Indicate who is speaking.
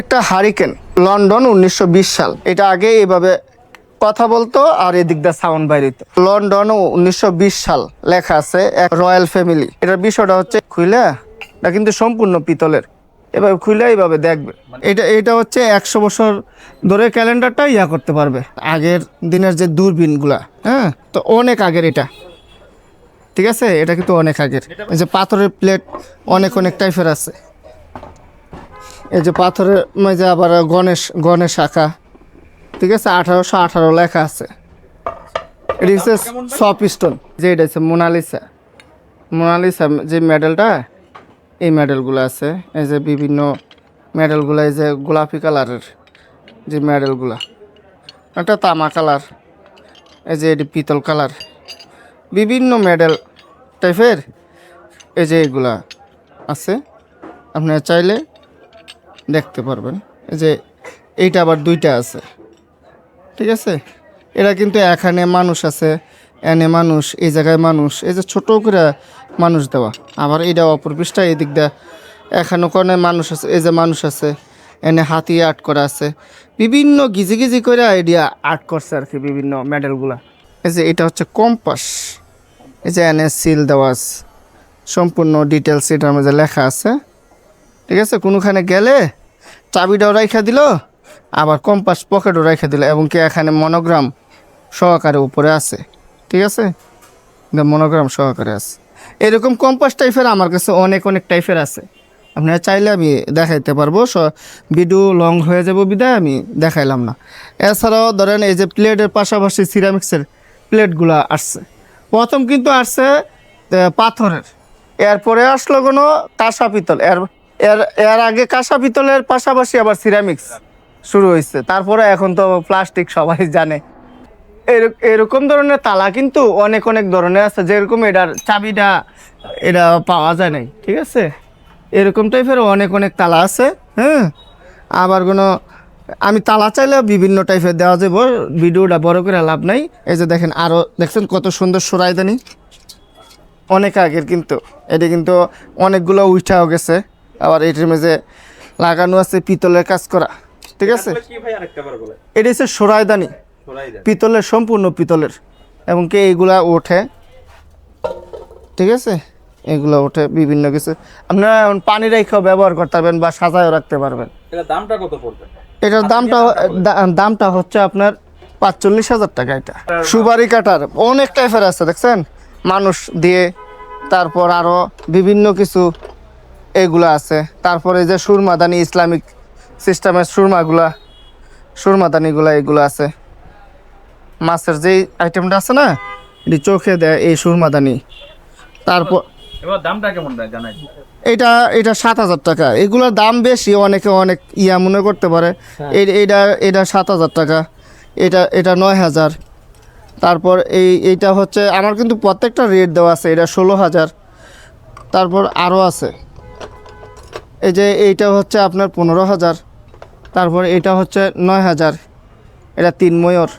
Speaker 1: একটা hurricane London 1920 সাল। এটা আগে এইভাবে কথা বলতো আর এদিক দিয়ে সাউন্ড বাইরিত। লন্ডন 1920 সাল লেখা আছে, এক রয়্যাল ফ্যামিলি। এটার বিষয়টা হচ্ছে খুইলা, এটা কিন্তু সম্পূর্ণ পিতলের। এভাবে খুইলা এইভাবে দেখবে। এটা হচ্ছে 100 বছর ধরে ক্যালেন্ডারটা ইয়া করতে পারবে। আগের দিনের যে দূরবীনগুলা, হ্যাঁ, তো অনেক আগের এটা, ঠিক আছে। এটা কিন্তু অনেক আগের। এই যে পাথরের প্লেট অনেক অনেক টাইপের আছে। এই যে পাথরের মাঝে আবার গণেশ আঁকা, ঠিক আছে, 1818 লেখা আছে। এটা হচ্ছে সফট-স্টোন। যে এটা হচ্ছে মোনালিসা যে মেডেলটা, এই মেডেলগুলো আছে। এই যে বিভিন্ন মেডেলগুলো, এই যে গোলাপি কালারের যে মেডেলগুলা, একটা তামা কালার, এই যে এটি পিতল কালার, বিভিন্ন মেডেল টাইপের এই যে এগুলা আছে। আপনারা চাইলে দেখতে পারবেন। এই যে এইটা আবার দুইটা আছে, ঠিক আছে। এরা কিন্তু এখানে মানুষ আছে, এনে মানুষ, এই জায়গায় মানুষ, এই যে ছোট করে মানুষ দেওয়া। আবার এইটা অপর পৃষ্ঠা, এই দিক দিয়ে এখানে ওখানে মানুষ আছে, এই যে মানুষ আছে, এনে হাতি আর্ট করা আছে, বিভিন্ন গিজি করে আইডিয়া আর্ট করছে আর কি, বিভিন্ন মেডেলগুলা। এই যে এটা হচ্ছে কম্পাস, এই যে এনে সিল দেওয়া আছে, সম্পূর্ণ ডিটেলস এটার মধ্যে লেখা আছে, ঠিক আছে। কোনোখানে গেলে চাবিটাও রাইখা দিল, আবার কম্পাস পকেটও রেখে দিল, এবং কি এখানে মনোগ্রাম সহকারে উপরে আছে, ঠিক আছে, মনোগ্রাম সহকারে আছে। এরকম কম্পাস টাইপের আমার কাছে অনেক টাইপের আছে। আপনারা চাইলে আমি দেখাইতে পারবো, ভিডিও লং হয়ে যাবো বিদায় আমি দেখাইলাম না। এছাড়াও ধরেন এই যে প্লেটের পাশাপাশি সিরামিক্সের প্লেটগুলো আসছে। প্রথম কিন্তু আসছে পাথরের, এরপরে আসলো কোনো কাঁসা পিতল, এর আগে কাঁসা পিতলের পাশাপাশি আবার সিরামিক্স শুরু হয়েছে। তারপরে এখন তো প্লাস্টিক সবাই জানে। এরকম ধরনের তালা কিন্তু অনেক ধরনের আছে। যেরকম এটার চাবিটা এটা পাওয়া যায় নাই, ঠিক আছে, এরকম টাইপের অনেক তালা আছে। হ্যাঁ, আবার কোনো আমি তালা চাইলে বিভিন্ন টাইপের দেওয়া যাব, ভিডিওটা বড় করে লাভ নাই। এই যে দেখেন, আরও দেখছেন কত সুন্দর সরাইদানি, অনেক আগের কিন্তু। এটা কিন্তু অনেকগুলো উঠাও গেছে। আবার এটার মধ্যে লাগানো আছে পিতলের কাজ করা, ঠিক আছে। এটা হচ্ছে সরাইদানি, পিতলের, সম্পূর্ণ পিতলের, এবং কি এইগুলা ওঠে, ঠিক আছে, এগুলো ওঠে বিভিন্ন কিছু। আপনারা পানি রেখেও ব্যবহার করতে পারবেন বা সাজায়ও রাখতে পারবেন।
Speaker 2: এটার দামটা কত পড়বে?
Speaker 1: এটার দামটা হচ্ছে আপনার 45,000 টাকা। এটা সুপারি কাটার অনেক টাইপের আছে, দেখছেন, মানুষ দিয়ে। তারপর আরও বিভিন্ন কিছু এগুলো আছে। তারপরে যে সুরমাদানি, ইসলামিক সিস্টেমের সুরমাদানিগুলা এগুলো আছে। মাছের যেই আইটেমটা আছে না, এটি চোখে দেয়, এই সুরমাদানি। তারপর
Speaker 2: এবার দামটা কেমন দেয় জানাই?
Speaker 1: এটা 7,000 টাকা। এগুলোর দাম বেশি, অনেকে অনেক ইয়া মনে করতে পারে। এটা 7,000 টাকা, এটা 9,000। তারপর এইটা হচ্ছে আমার কিন্তু প্রত্যেকটা রেট দেওয়া আছে। এটা 16,000। তারপর আরও আছে, এই যে এইটা হচ্ছে আপনার 15,000। তারপর এটা হচ্ছে 9,000। এটা 3 ময়ূর।